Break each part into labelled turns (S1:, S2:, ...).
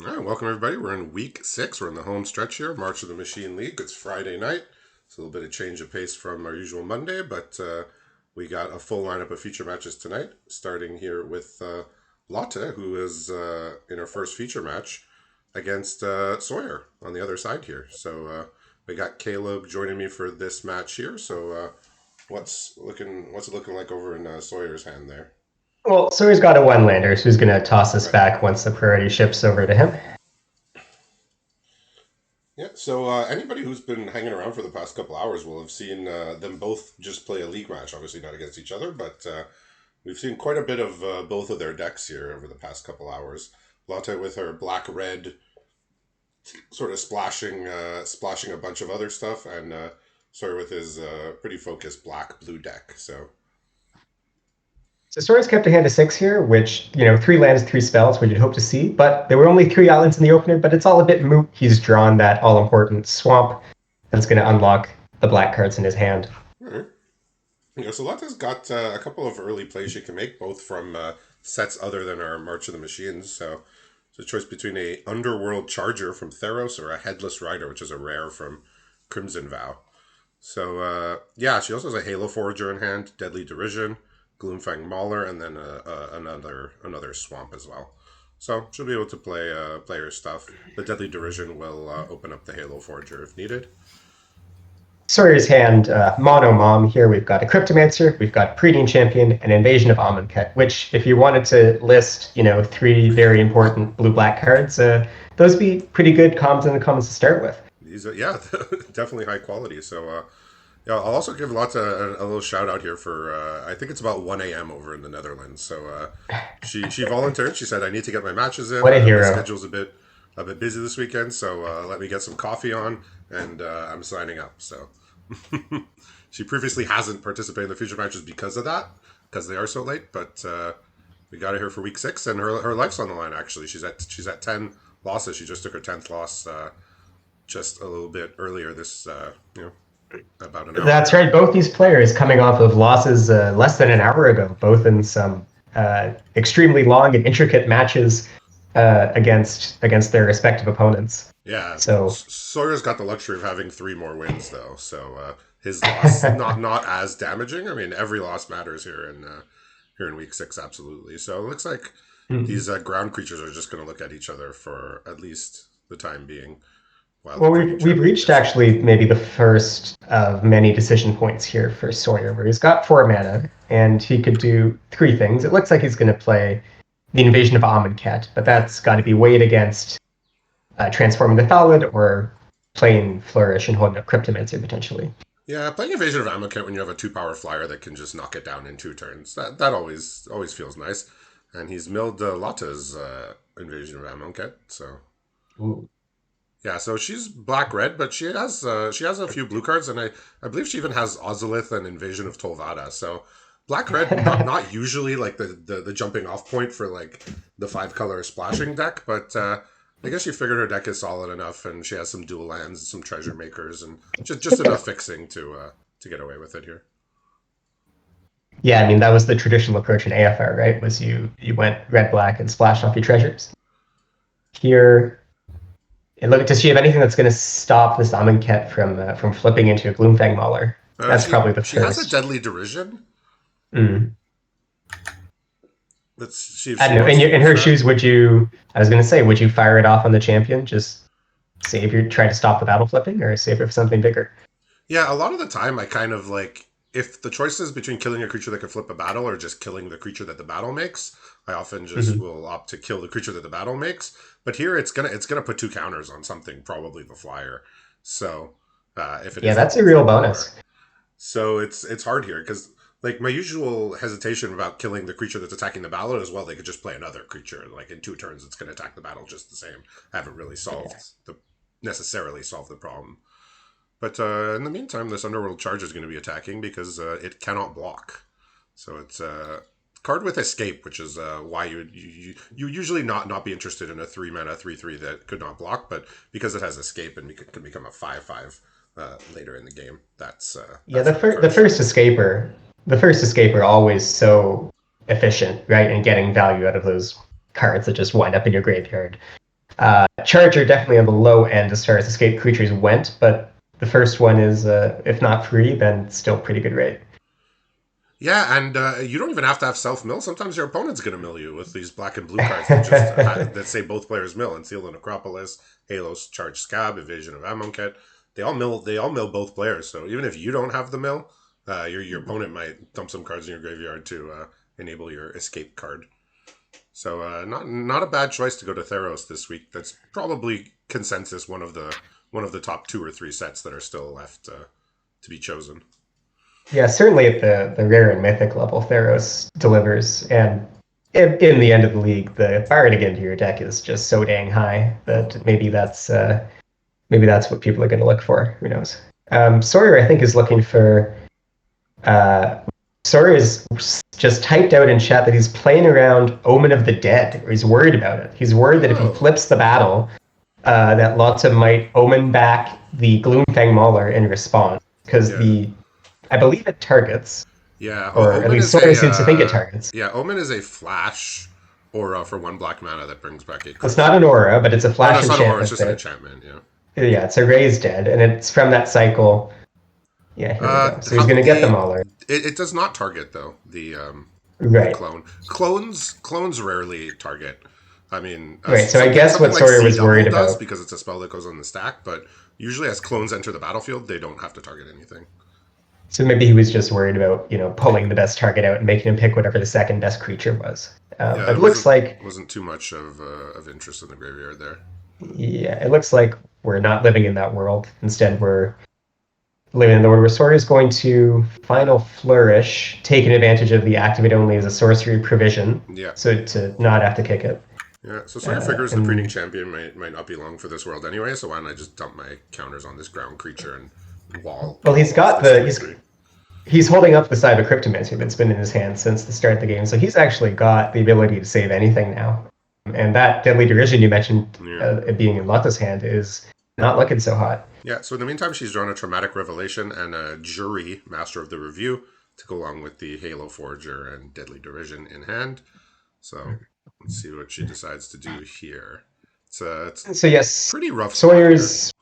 S1: All right, welcome everybody. We're in week 6. We're in the home stretch here, March of the Machine League. It's Friday night. It's a little bit of change of pace from our usual Monday, but we got a full lineup of feature matches tonight, starting here with Lotte, who is in her first feature match against Sawyer on the other side here. So we got Caleb joining me for this match here. So what's it looking like over in Sawyer's hand there?
S2: Well, Sawyer's got a one-lander, so he's going to toss us
S1: Right.
S2: back once the priority shifts over to him.
S1: Yeah, so anybody who's been hanging around for the past couple hours will have seen them both just play a league match. Obviously, not against each other, but we've seen quite a bit of both of their decks here over the past couple hours. Lotte with her black red, sort of splashing a bunch of other stuff, and Sawyer with his pretty focused black blue deck. So
S2: So Sawyer's kept a hand of 6 here, which, 3 lands, 3 spells, which you'd hope to see, but there were only 3 islands in the opener, but it's all a bit moot. He's drawn that all-important swamp that's going to unlock the black cards in his hand.
S1: all right. Yeah, so Lotte's got a couple of early plays she can make, both from sets other than our March of the Machines. So it's a choice between a Underworld Charger from Theros or a Headless Rider, which is a rare from Crimson Vow. So yeah, she also has a Halo Forager in hand, Deadly Derision, Gloomfang Mauler, and then another Swamp as well. So she'll be able to play her stuff. The Deadly Derision will open up the Halo Forager if needed.
S2: Sawyer's hand, Mono Mom. Here we've got a Cryptomancer, we've got Breeding Champion, and Invasion of Amonkhet, which, if you wanted to list, 3 very important blue-black cards, those would be pretty good commons in the commons to start with.
S1: These are, yeah, definitely high quality. So yeah, I'll also give Lotte a little shout out here for I think it's about 1 a.m. over in the Netherlands. So she volunteered. She said I need to get my matches in.
S2: What a
S1: My
S2: hero.
S1: schedule's a bit busy this weekend, so let me get some coffee on, and I'm signing up. So she previously hasn't participated in the future matches because of that, because they are so late. But we got her here for week 6, and her life's on the line. Actually, she's at 10 losses. She just took her 10th loss just a little bit earlier this about an hour
S2: That's
S1: ago.
S2: right. Both these players coming off of losses less than an hour ago, both in some extremely long and intricate matches against their respective opponents.
S1: Yeah,
S2: So
S1: Sawyer's got the luxury of having 3 more wins though, so his loss not as damaging. I mean, every loss matters here in week 6, absolutely. So it looks like these ground creatures are just going to look at each other for at least the time being, while the
S2: well,
S1: breeding
S2: we've
S1: champion
S2: reached
S1: gets in.
S2: actually maybe the first of many decision points here for Sawyer, where he's got 4 mana and he could do 3 things. It looks like he's going to play the Invasion of Amonkhet, but that's got to be weighed against transforming the Thalid or playing Flourish and holding up Cryptomancer potentially.
S1: Yeah, playing Invasion of Amonkhet when you have a 2 power flyer that can just knock it down in 2 turns, that always feels nice. And he's milled Lotte's Invasion of Amonkhet, so
S2: Ooh.
S1: yeah, so she's black red, but she has a few blue cards, and I believe she even has Ozolith and Invasion of Tolvada. So black red not usually like the jumping off point for like the 5 color splashing deck, but I guess she figured her deck is solid enough, and she has some dual lands, some treasure makers, and just enough fixing to get away with it here.
S2: Yeah, I mean that was the traditional approach in AFR, right? Was you went red black and splashed off your treasures. Here, and look, does she have anything that's going to stop this Amonkhet from flipping into a Gloomfang Mauler? That's
S1: She
S2: probably the
S1: she has a
S2: first.
S1: deadly derision.
S2: Mm.
S1: Let's see if
S2: I
S1: she
S2: don't know.
S1: wants to
S2: In
S1: use
S2: her
S1: that.
S2: shoes, would you? I was going to say, would you fire it off on the champion? Just save your try to stop the battle flipping, or save it for something bigger?
S1: Yeah, a lot of the time I kind of like if the choice is between killing a creature that can flip a battle or just killing the creature that the battle makes, I often just
S2: Mm-hmm.
S1: will opt to kill the creature that the battle makes. But here it's gonna put 2 counters on something, probably the flyer. So if it
S2: Yeah,
S1: is the
S2: that's a real
S1: Gloomfang Mauler.
S2: bonus.
S1: So it's hard here because like my usual hesitation about killing the creature that's attacking the battle is well they could just play another creature like in 2 turns it's going to attack the battle just the same. I haven't really the necessarily solved the problem. But in the meantime, this Underworld Charge is going to be attacking because it cannot block. So it's a card with Escape, which is why you usually not be interested in a 3 mana 3/3 that could not block, but because it has Escape and can become a 5/5 later in the game,
S2: Yeah,
S1: that's when the card shines.
S2: the first escaper always so efficient, right? And getting value out of those cards that just wind up in your graveyard. Charger definitely on the low end as far as escape creatures went, but the first one is, if not free, then still pretty good rate.
S1: Yeah, and you don't even have to have self mill. Sometimes your opponent's going to mill you with these black and blue cards that just that say both players mill. And Seal the Necropolis, Halos, Charge Scab, Evasion of Amonkhet. They all mill. They all mill both players. So even if you don't have the mill, your opponent might dump some cards in your graveyard to enable your escape card. So not a bad choice to go to Theros this week. That's probably consensus one of the top 2 or 3 sets that are still left to be chosen.
S2: Yeah, certainly at the rare and mythic level, Theros delivers, and in the end of the league, the bar to get into your deck is just so dang high that maybe that's what people are going to look for. Who knows? Sawyer, I think, is looking for. Sawyer is just typed out in chat that he's playing around Omen of the Dead, or he's worried about it. He's worried that if he flips the battle, that Lotte might Omen back the Gloomfang Mauler in response, because I believe it targets.
S1: Yeah,
S2: or
S1: Omen
S2: at least Sawyer seems to think it targets.
S1: Yeah, Omen is a flash aura for 1 black mana that brings back a.
S2: It's not an aura, but it's a flash enchantment.
S1: It's not an aura, it's just an enchantment. Yeah.
S2: Yeah, it's a raised dead, and it's from that cycle. Yeah, here we go. So he's going to get the Mauler.
S1: It does not target though the clone. Clones rarely target. I mean,
S2: right. So I guess what Sawyer was worried about,
S1: because it's a spell that goes on the stack, but usually as clones enter the battlefield, they don't have to target anything.
S2: So maybe he was just worried about, pulling the best target out and making him pick whatever the second best creature was. But it looks like
S1: wasn't too much of interest in the graveyard there.
S2: Yeah, it looks like we're not living in that world. Instead, we're living in the world where Sawyer is going to Final Flourish, taking advantage of the activate only as a sorcery provision.
S1: Yeah.
S2: So to not have to kick it.
S1: Yeah, so Sawyer figures the Breeding Champion might not be long for this world anyway, so why don't I just dump my counters on this ground creature and wall.
S2: Well, he's holding up the side of Cryptomancer that's been in his hand since the start of the game, so he's actually got the ability to save anything now. And that Deadly Derision you mentioned being in Lotte's hand is not looking so hot.
S1: Yeah, so in the meantime, she's drawn a Traumatic Revelation and a Jury, Master of the Review, to go along with the Halo Forger and Deadly Derision in hand. So let's see what she decides to do here. It's
S2: yes,
S1: pretty rough.
S2: Sawyer's...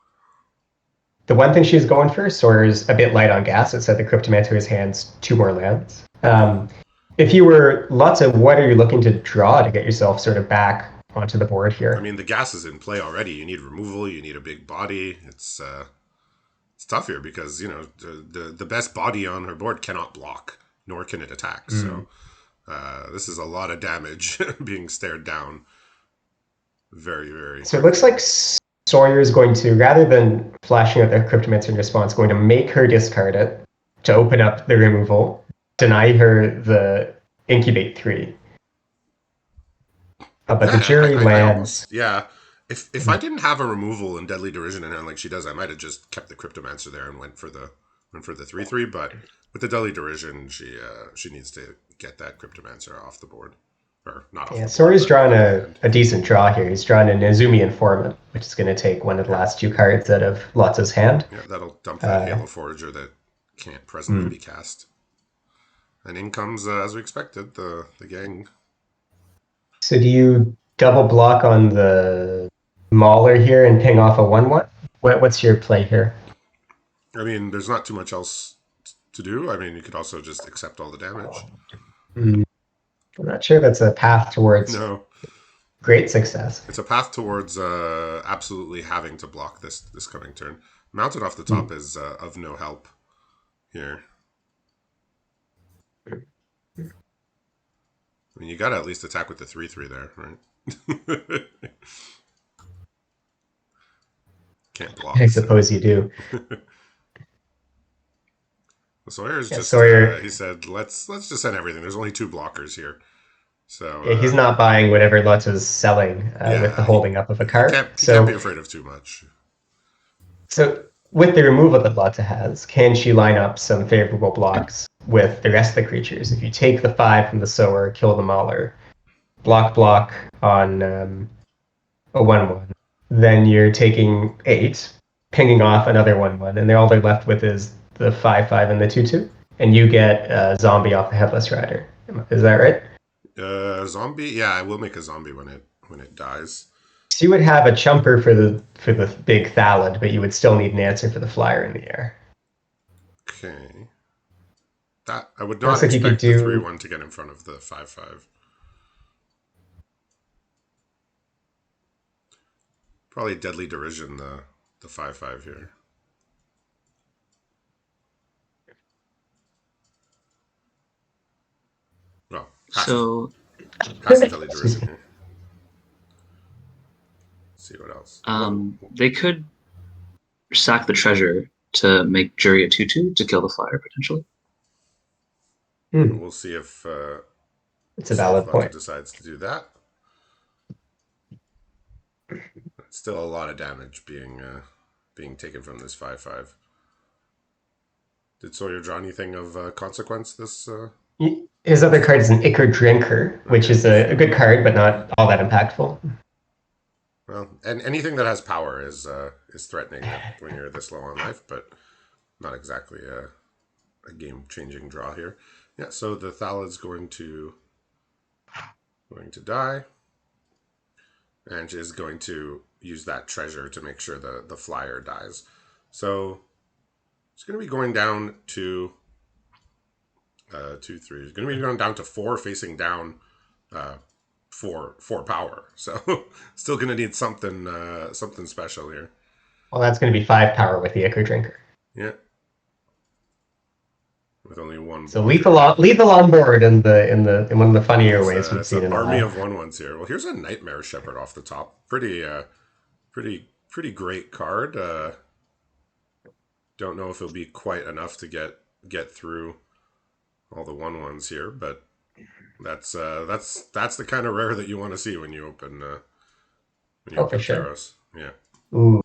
S2: The one thing she's going for, Sawyer's a bit light on gas. It said the Cryptomancer's hands 2 more lands. If you were Lotte, what are you looking to draw to get yourself sort of back onto the board here?
S1: I mean, the gas is in play already. You need removal. You need a big body. It's tough here because the best body on her board cannot block, nor can it attack. So this is a lot of damage being stared down. Very, very.
S2: So it looks like Sawyer is going to, rather than flashing out the Cryptomancer in response, going to make her discard it to open up the removal, deny her the Incubate 3. But the Jury lands.
S1: If I didn't have a removal and Deadly Derision in hand like she does, I might have just kept the Cryptomancer there and went for the 3/3. But with the Deadly Derision, she needs to get that Cryptomancer off the board. Or not off the board.
S2: Sawyer's drawn a decent draw here. He's drawn an Izumi Informant, which is going to take one of the last 2 cards out of Lotte's hand.
S1: Yeah, that'll dump that Halo Forager that can't presently be cast. And in comes, as we expected, the gang.
S2: So do you double block on the Mauler here and ping off a 1/1? What's your play here?
S1: I mean, there's not too much else to do. I mean, you could also just accept all the damage.
S2: I'm not sure that's a path towards great success.
S1: It's a path towards absolutely having to block this coming turn. Mounted off the top is of no help here. I mean, you got to at least attack with the 3/3 there, right? Can't block.
S2: I suppose you do.
S1: Sawyer's he said, let's just send everything. There's only 2 blockers here. So
S2: he's not buying whatever Lutz is selling with the holding up of a card.
S1: He can't be afraid of too much.
S2: So with the removal that Lotte has, can she line up some favorable blocks with the rest of the creatures? If you take the 5 from the Sower, kill the Mauler, block on a 1/1, then you're taking 8, pinging off another 1/1, and all they're left with is the 5/5 and the 2/2, and you get a zombie off the Headless Rider. Is that right?
S1: Zombie? Yeah, I will make a zombie when it dies.
S2: So you would have a chumper for the big Thallid, but you would still need an answer for the flyer in the air.
S1: Okay. That I would
S2: It looks
S1: not
S2: like you could
S1: expect the
S2: do
S1: 3/1 to get in front of the 5/5. Probably Deadly Derision, the 5/5 here. Well,
S3: So
S1: has to Deadly Derision here. Let's see what else.
S3: they could sack the treasure to make Jury a 2/2 to kill the flyer potentially.
S1: We'll see if
S2: it's a valid
S1: Lotte
S2: point.
S1: decides to do that. Still a lot of damage being taken from this 5/5. Did Sawyer draw anything of consequence this?
S2: His other card is an Ichor Drinker, which is a good card, but not all that impactful.
S1: Well, and anything that has power is threatening when you're this low on life, but not exactly a game-changing draw here. Yeah, so the Thallid's going to die, and is going to use that treasure to make sure the flyer dies. So it's going to be going down to 2, 3. It's going to be going down to 4, facing down for power. So still going to need something special here.
S2: Well, that's going to be 5 power with the Ichor Drinker.
S1: Yeah. With only one.
S2: So lethal on board in one of the funnier ways we've seen in
S1: an army of 1/1s here. Well, here's a Nightmare Shepherd off the top. Pretty great card. Don't know if it'll be quite enough to get through all the 1/1s here, but that's the kind of rare that you want to see when you open
S2: for sure.
S1: Theros. Yeah.
S2: Ooh.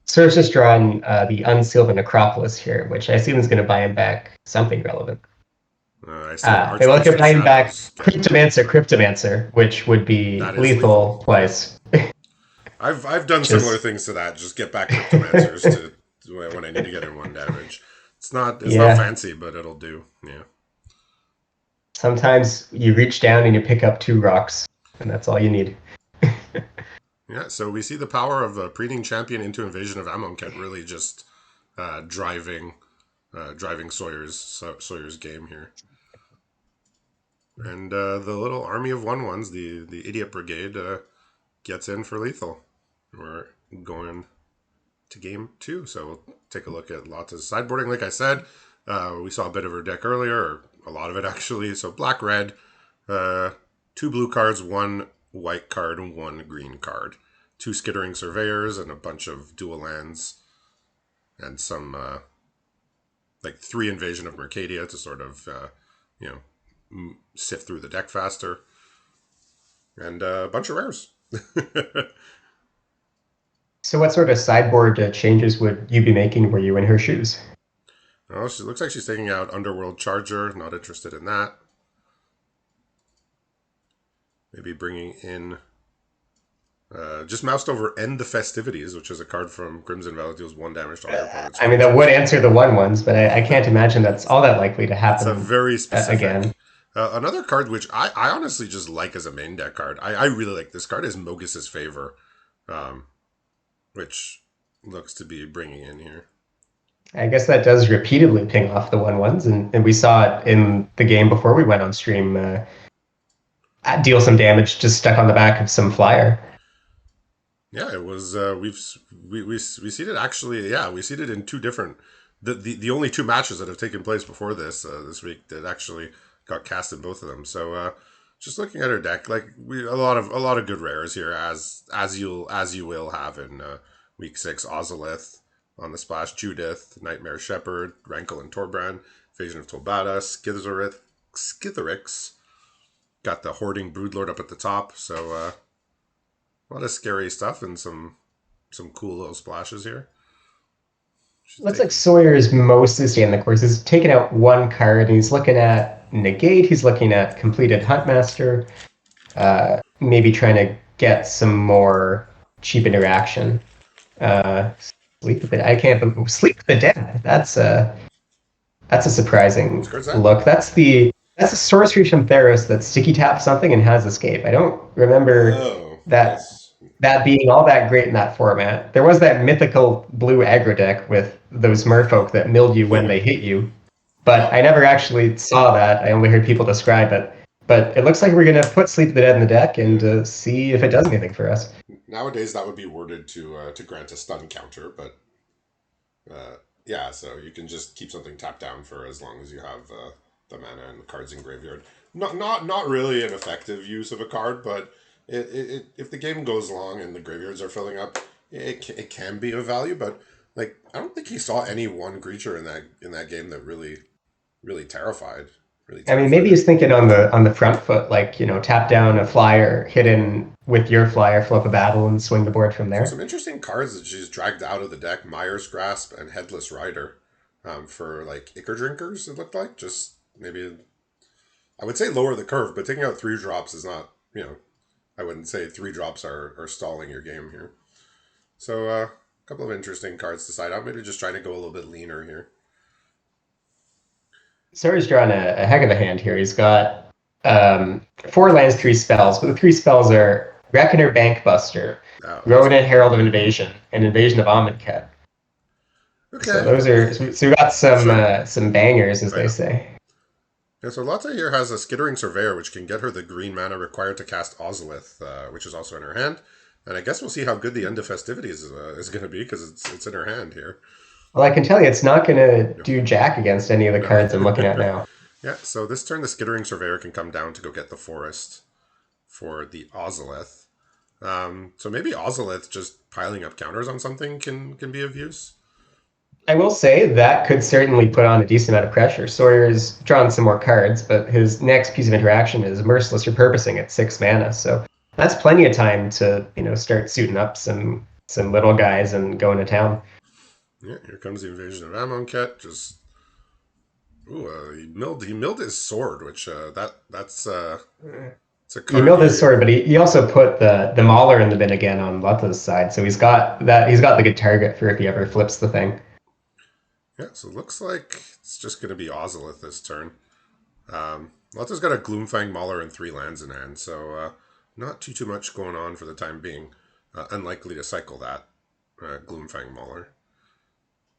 S2: Serge just drawn the Unseal the Necropolis here, which I assume is going to buy him back something relevant. They look at buying back Cryptomancer, which would be lethal twice.
S1: I've done similar things to that. Just get back Cryptomancers to when I need to get in 1 damage. It's not fancy, but it'll do. Yeah.
S2: Sometimes you reach down and you pick up 2 rocks, and that's all you need.
S1: Yeah, so we see the power of a Preening Champion into Invasion of Amonkhet really just driving Sawyer's game here. And the little army of 1/1s, the Idiot Brigade, gets in for lethal. We're going to game 2, so we'll take a look at Lotte's sideboarding. Like I said, we saw a bit of her deck earlier, or a lot of it actually. So black-red, 2 blue cards, 1 white card, and 1 green card. 2 Skittering Surveyors and a bunch of dual lands, and some 3 Invasion of Mercadia to sort of sift through the deck faster, and a bunch of rares.
S2: So what sort of sideboard changes would you be making were you in her shoes?
S1: Oh, she looks like she's taking out Underworld Charger. Not interested in that. Maybe bringing in just moused over End the Festivities, which is a card from Crimson Valley, deals 1 damage to all your opponents.
S2: I mean, that would answer the 1/1s, but I can't imagine that's all that likely to happen.
S1: It's a very specific.
S2: Again.
S1: Another card which I honestly just like as a main deck card. I really like this card is Mogus's Favor, which looks to be bringing in here.
S2: I guess that does repeatedly ping off the 1/1s, and we saw it in the game before we went on stream. Deal some damage just stuck on the back of some flyer.
S1: Yeah, it was. We seen it actually. Yeah, we seen it in 2 different. The only 2 matches that have taken place before this week that actually got cast in both of them. So just looking at her deck, like a lot of good rares here, as you will have in week 6. Ozolith on the splash, Judith, Nightmare Shepherd, Rankle and Torbrand, Invasion of Tolbada, Skitherix. Got the Hoarding Broodlord up at the top, so a lot of scary stuff and some cool little splashes here.
S2: Looks like Sawyer's most to stay in the course. He's taken out 1 card, and he's looking at Negate, he's looking at Completed Huntmaster, maybe trying to get some more cheap interaction. Sleep with the I can't Sleep with the Dead. That's a surprising look. That's a sorcery from Theros that sticky taps something and has escape. I don't remember that that being all that great in that format. There was that mythical blue aggro deck with those merfolk that milled you when they hit you, but I never actually saw that. I only heard people describe it. But it looks like we're going to put Sleep of the Dead in the deck and see if it does anything for us.
S1: Nowadays, that would be worded to grant a stun counter, but yeah, so you can just keep something tapped down for as long as you have the mana and the cards in graveyard. Not really an effective use of a card, but if the game goes long and the graveyards are filling up, it can be of value. But like, I don't think he saw any one creature in that game that really terrified.
S2: I mean, maybe he's thinking on the front foot, like, tap down a flyer, hit in with your flyer, flip a battle, and swing the board from there.
S1: So some interesting cards that she's dragged out of the deck: Mire's Grasp and Headless Rider, for like Ichor Drinkers. It looked like just maybe I would say lower the curve, but taking out 3-drops is not. I wouldn't say 3-drops are stalling your game here. So a couple of interesting cards to side out. Maybe just trying to go a little bit leaner here.
S2: Sawyer's drawn a heck of a hand here. He's got 4 lands, 3 spells, but the 3 spells are Reckoner, Bankbuster, Rodent, Herald of Invasion, and Invasion of Amonkhet. Okay. So those are so we got some bangers, as they say.
S1: Yeah, so Lotte here has a Skittering Surveyor, which can get her the green mana required to cast Ozolith, which is also in her hand. And I guess we'll see how good the End of Festivities is going to be, because it's in her hand here.
S2: Well, I can tell you, it's not going to do jack against any of the cards I'm looking at now.
S1: Yeah, so this turn the Skittering Surveyor can come down to go get the forest for the Ozolith. So maybe Ozolith just piling up counters on something can be of use.
S2: I will say that could certainly put on a decent amount of pressure. Sawyer's drawn some more cards, but his next piece of interaction is Merciless Repurposing at 6 mana. So that's plenty of time to start suiting up some little guys and going to town.
S1: Yeah, here comes the Invasion of Amonkhet. Just he milled his sword, which that's it's a card.
S2: He milled his sword, but he also put the Mauler in the bin again on Lotte's side, so he's got the good target for if he ever flips the thing.
S1: Yeah, so it looks like it's just going to be Ozolith this turn. Lotte's got a Gloomfang Mauler and 3 lands in hand, so not too much going on for the time being. Unlikely to cycle that Gloomfang Mauler.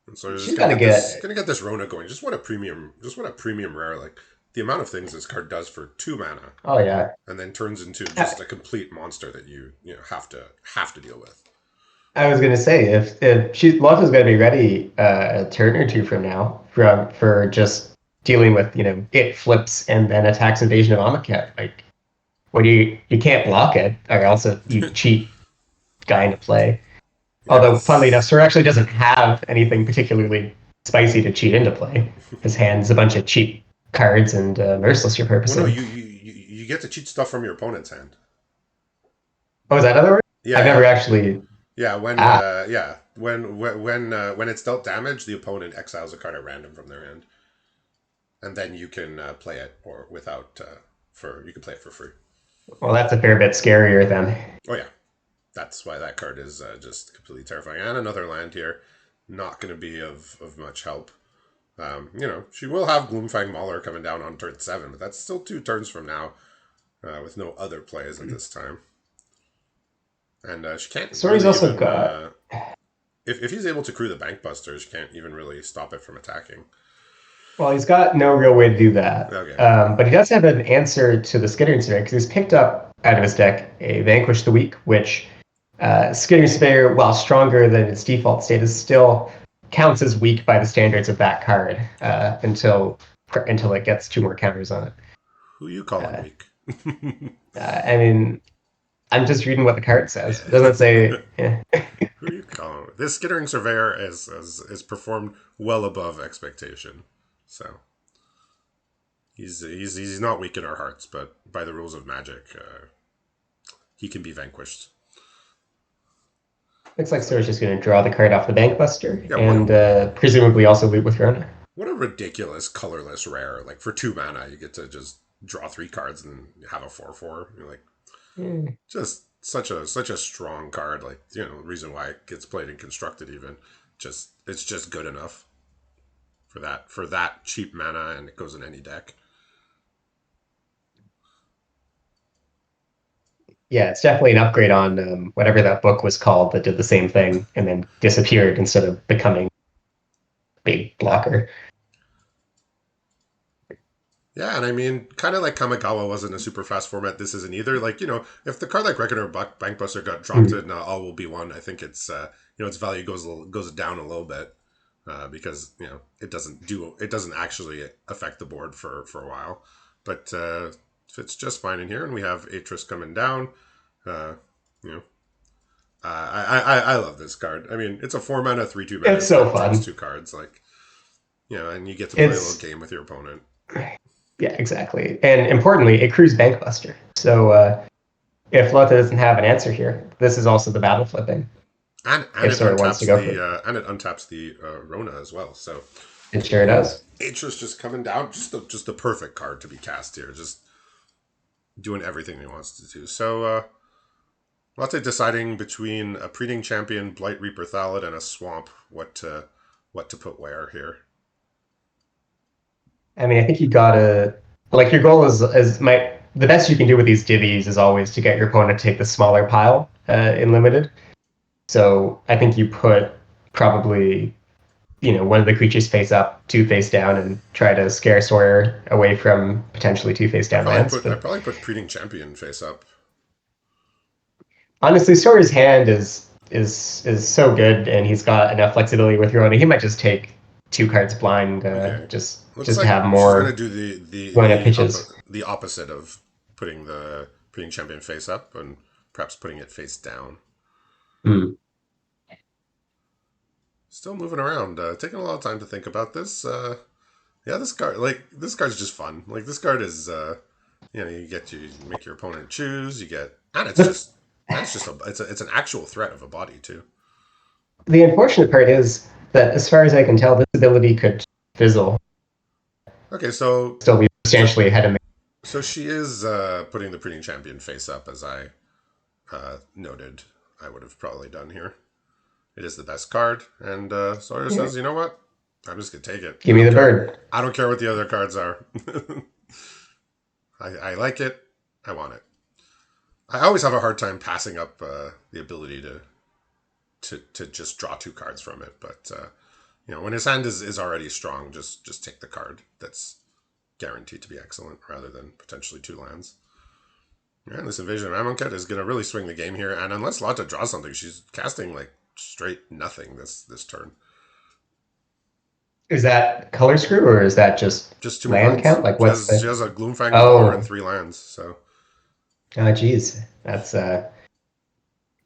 S1: And so she's gonna get this Rona going. Just what a premium rare. Like the amount of things this card does for 2 mana.
S2: Oh yeah.
S1: And then turns into just a complete monster that you have to deal with.
S2: I was gonna say if Lotte's gonna be ready a turn or 2 from now for just dealing with it flips and then attacks Invasion of Amonkhet. Like, you can't block it, or else you cheat guy into play. Although, funnily enough, Sawyer actually doesn't have anything particularly spicy to cheat into play. His hand's a bunch of cheap cards and Merciless Repurposing.
S1: Well, no, you get to cheat stuff from your opponent's hand.
S2: Oh, is that other word?
S1: Yeah,
S2: I've never actually.
S1: Yeah, when it's dealt damage, the opponent exiles a card at random from their hand, and then you can play it you can play it for free.
S2: Well, that's a fair bit scarier then.
S1: Oh yeah. That's why that card is just completely terrifying. And another land here, not going to be of much help. She will have Gloomfang Mauler coming down on turn 7, but that's still 2 turns from now, with no other plays at this time. And she can't.
S2: Sawyer's also got.
S1: If he's able to crew the Bankbuster, she can't even really stop it from attacking.
S2: Well, he's got no real way to do that.
S1: Okay.
S2: But he does have an answer to the Skittering Surveyor, because he's picked up out of his deck a Vanquish the Weak, which. Skittering Surveyor, while stronger than its default state, is still counts as weak by the standards of that card until it gets 2 more counters on it.
S1: Who you calling weak?
S2: I mean, I'm just reading what the card says. It doesn't say. Yeah.
S1: Who you calling? This Skittering Surveyor is performed well above expectation. So he's not weak in our hearts, but by the rules of Magic, he can be vanquished.
S2: Looks like Sawyer's just going to draw the card off the Bankbuster, and presumably also loot with Rona.
S1: What a ridiculous colorless rare. Like, for 2 mana, you get to just draw 3 cards and have a 4/4. You're like, just such a strong card. Like, the reason why it gets played in Constructed even. It's just good enough for that cheap mana, and it goes in any deck.
S2: Yeah, it's definitely an upgrade on whatever that book was called that did the same thing and then disappeared instead of becoming a big blocker.
S1: Yeah, and I mean, kind of like Kamigawa wasn't a super fast format, this isn't either. Like, if the card like Reckoner Bankbuster got dropped
S2: Mm.
S1: in All Will Be One, I think its value goes down a little bit because it doesn't actually affect the board for a while, but fits just fine in here. And we have Atris coming down. Uh, you know, I love this card. I mean, it's a 4 mana 3/2
S2: It's
S1: menace
S2: so
S1: that draws
S2: fun.
S1: 2 cards, like and you get to play a little
S2: It's
S1: game with your opponent.
S2: Yeah, exactly. And importantly, it accrues Bankbuster. So if Lotte doesn't have an answer here, this is also the battle flipping.
S1: And
S2: If
S1: it
S2: Sawyer wants to
S1: untaps
S2: go for it,
S1: the Rona as well. So
S2: it sure does.
S1: Atra's just coming down, just the perfect card to be cast here, just doing everything he wants to do. So Lotte deciding between a Breeding Champion, Blight Reaper Thallid, and a Swamp, what to put where here.
S2: I mean, I think you gotta like your goal is my the best you can do with these divvies is always to get your opponent to take the smaller pile in limited. So I think you put probably one of the creatures face up, two face down, and try to scare Sawyer away from potentially two face
S1: I
S2: down
S1: probably
S2: lands.
S1: put I
S2: But
S1: probably put Breeding Champion face up.
S2: honestly, Sawyer's hand is so good, and he's got enough flexibility with Rona. He might just take two cards blind,
S1: Okay, looks
S2: just to
S1: like
S2: have
S1: she's gonna
S2: more
S1: do the
S2: Rona pitches.
S1: the opposite of putting the Breeding Champion face up and perhaps putting it face down.
S2: Mm.
S1: Still moving around, taking a lot of time to think about this. Yeah, this card's just fun. Like this card is, you make your opponent choose. You get,
S2: The
S1: and it's just it's an actual threat of a body too.
S2: the unfortunate part is that, as far as I can tell, this ability could fizzle,
S1: Okay, so
S2: still be
S1: so
S2: substantially ahead of me.
S1: so she is putting the Breeding Champion face up, as I noted. I would have probably done here. It is the best card, and Sawyer
S2: Yeah.
S1: says, "You know what? I'm just gonna take it.
S2: Give me the bird.
S1: I don't care what the other cards are. I like it. I want it. I always have a hard time passing up the ability to just draw 2 cards from it. But when his hand is already strong, just take the card that's guaranteed to be excellent rather than potentially 2 lands. Yeah, and this Invasion of Amonkhet is going to really swing the game here. And unless Lotte draws something, she's casting like straight nothing this turn.
S2: Is that color screw or is that just
S1: Just too many
S2: land
S1: lands.
S2: count? Like
S1: She
S2: what's
S1: has she
S2: the?
S1: has a Gloomfang Mauler and
S2: Oh,
S1: 3 lands. So
S2: geez, that's the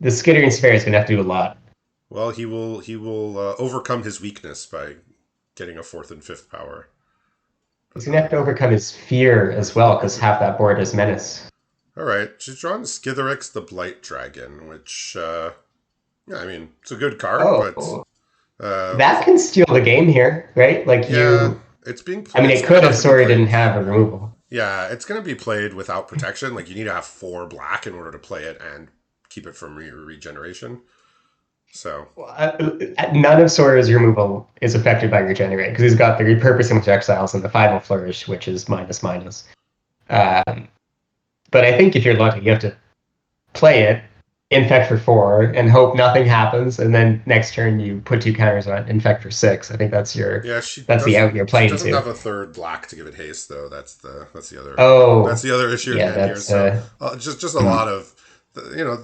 S2: Skittering Sphere is gonna have to do a lot.
S1: well, he will overcome his weakness by getting a 4th and 5th power.
S2: He's
S1: But
S2: gonna have to overcome his fear as well, because half that board is menace.
S1: all right, she's drawn Skitherix the Blight Dragon, which yeah, I mean it's a good card, but
S2: Oh,
S1: uh,
S2: that can steal the game here, right? Like
S1: yeah, it's being
S2: I mean,
S1: it's
S2: it
S1: gonna
S2: could have
S1: have to be
S2: Sawyer
S1: played.
S2: didn't have a removal.
S1: Yeah, it's gonna be played without protection. Like you need to have 4 black in order to play it and keep it from regeneration. So
S2: Well, none of Sawyer's removal is affected by Regenerate, because he's got the Repurposing with Exiles and the Final Flourish, which is minus minus. Um, but I think if you're lucky, you have to play it, infect for 4, and hope nothing happens, and then next turn you put 2 counters on it, infect for 6. I think that's
S1: yeah,
S2: the out you're
S1: she
S2: playing
S1: doesn't
S2: to.
S1: have a 3rd black to give it haste though. That's
S2: Oh,
S1: the other issue at
S2: yeah,
S1: hand here.
S2: that's
S1: So just a lot of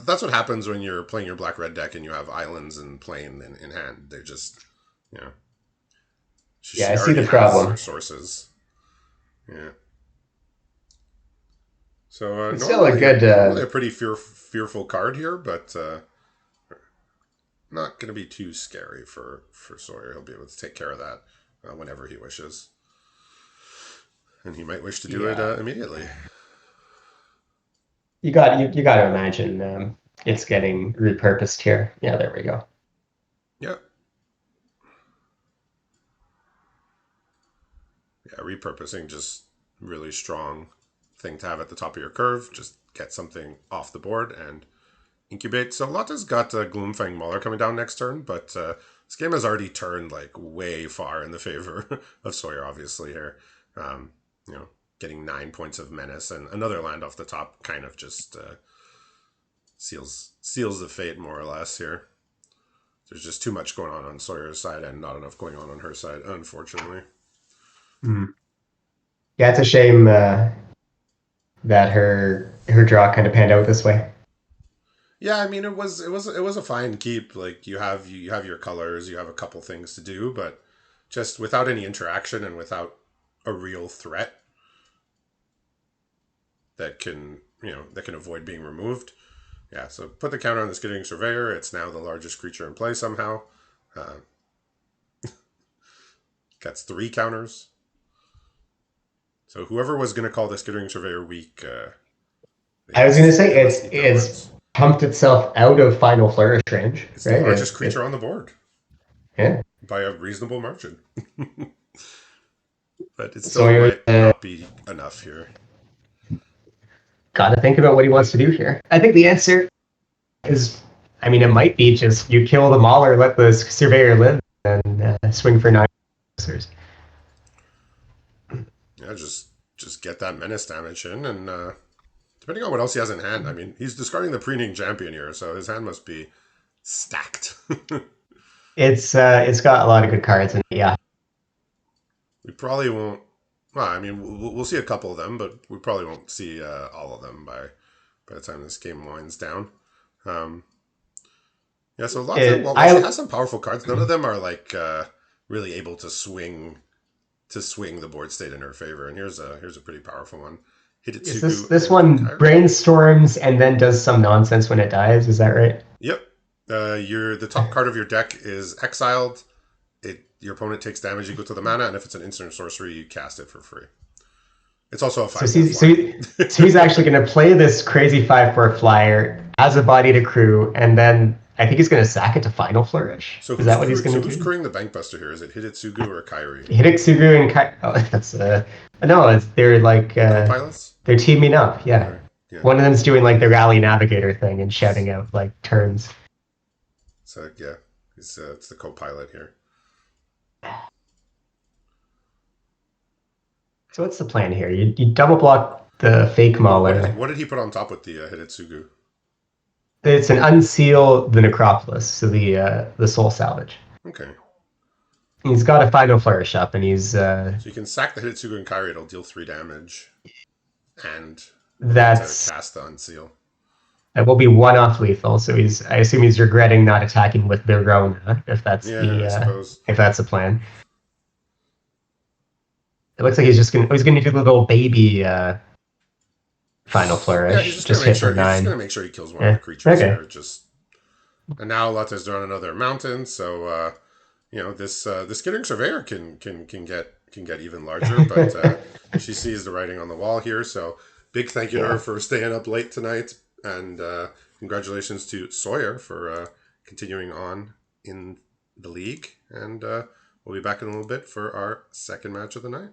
S1: that's what happens when you're playing your black red deck and you have islands and plane in hand. They're just you know
S2: yeah,
S1: she
S2: I see
S1: already
S2: the
S1: has
S2: problem.
S1: sources. Yeah. So
S2: It's still a good.
S1: normally a pretty fearful card here, but not going to be too scary for Sawyer. He'll be able to take care of that whenever he wishes, and he might wish to do it
S2: Yeah,
S1: immediately.
S2: you got to imagine it's getting repurposed here. Yeah, there we go.
S1: Yeah, yeah. Repurposing just really strong thing to have at the top of your curve. Just get something off the board and incubate. So Lotte's got Gloomfang Mauler coming down next turn, but this game has already turned like way far in the favor of Sawyer, obviously here. Um, you know, getting 9 points of menace and another land off the top kind of just seals the fate more or less here. There's just too much going on Sawyer's side and not enough going on her side, unfortunately.
S2: Hmm. Yeah, it's a shame that her draw kind of panned out this way.
S1: Yeah, I mean it was a fine keep. Like you have your colors, you have a couple things to do, but just without any interaction and without a real threat that can avoid being removed. Yeah, so put the counter on the Skittering Surveyor. It's now the largest creature in play somehow. Uh, Gets 3 counters. So whoever was going to call the Skittering Surveyor weak,
S2: I was going to say
S1: it's
S2: pumped itself out of Final Flourish range.
S1: It's
S2: right?
S1: the largest creature on the board.
S2: Yeah.
S1: By a reasonable margin. But it still
S2: Sawyer,
S1: might not be enough here.
S2: Got to think about what he wants to do here. I think the answer is, I mean, it might be just you kill the Mauler, let the Surveyor live, and swing for 9 answers.
S1: Yeah, just get that menace damage in, and depending on what else he has in hand, I mean, he's discarding the Preening Champion here, so his hand must be stacked.
S2: It's got a lot of good cards in it, yeah.
S1: We probably won't. Well, I mean, we'll see a couple of them, but we probably won't see all of them by the time this game winds down. Yeah, so Lotte, while she has some powerful cards, none of them are like really able to swing the board state in her favor. And here's a pretty powerful one.
S2: This one brainstorms and then does some nonsense when it dies. Is that right?
S1: Yep. The top card of your deck is exiled. Your opponent takes damage equal to the mana, and if it's an instant sorcery, you cast it for free. It's also a 5/4
S2: so he's actually going to play this crazy 5/4 flyer as a body to crew, and then I think he's going to sack it to Final Flourish.
S1: So
S2: is that what he's going to do?
S1: Who's crewing the Bankbuster here? Is it Hidetsugu or Kairi?
S2: Hidetsugu and Kairi. Oh, that's no. They're like
S1: pilots.
S2: They're teaming up. Yeah.
S1: Right. Yeah.
S2: One of them's doing like the Rally Navigator thing and shouting out like turns.
S1: So yeah, it's the co-pilot here.
S2: So what's the plan here? You double block the fake Mauler.
S1: What did he put on top with the Hidetsugu?
S2: It's an unseal the Necropolis, so the Soul Salvage.
S1: Okay.
S2: He's got a Final Flourish up, and he's... So
S1: you can sack the Hidetsugu and Kairi, it'll deal 3 damage. And
S2: that's
S1: cast the unseal.
S2: That will be 1-off lethal, so I assume he's regretting not attacking with the Rona, if that's if that's the plan. It looks like he's going to do the little baby Final Flourish.
S1: Yeah, he's just hit for 9. He's just going to make sure he kills one of the creatures here. And now Lotte's drawn another mountain, so this Skittering Surveyor can get even larger, but she sees the writing on the wall here. So big thank you to her for staying up late tonight, and congratulations to Sawyer for continuing on in the league. And we'll be back in a little bit for our second match of the night.